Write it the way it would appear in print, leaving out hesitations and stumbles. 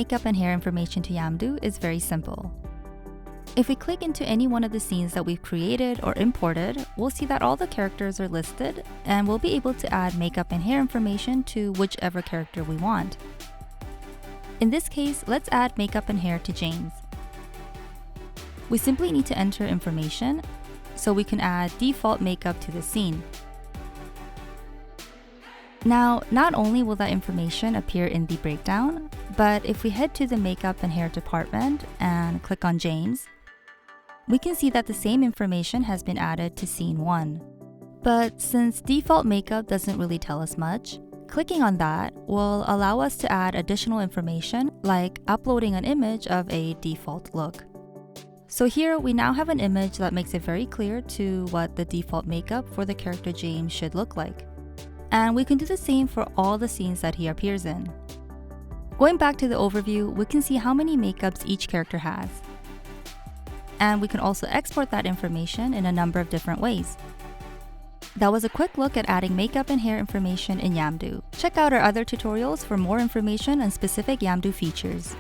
makeup and hair information to Yamdu is very simple. If we click into any one of the scenes that we've created or imported, we'll see that all the characters are listed, and we'll be able to add makeup and hair information to whichever character we want. In this case, let's add makeup and hair to James. We simply need to enter information, so we can add default makeup to the scene. Now, not only will that information appear in the breakdown, but if we head to the makeup and hair department and click on James, we can see that the same information has been added to scene 1. But since default makeup doesn't really tell us much, clicking on that will allow us to add additional information like uploading an image of a default look. So here we now have an image that makes it very clear to what the default makeup for the character James should look like. And we can do the same for all the scenes that he appears in. Going back to the overview, we can see how many makeups each character has. And we can also export that information in a number of different ways. That was a quick look at adding makeup and hair information in Yamdu. Check out our other tutorials for more information on specific Yamdu features.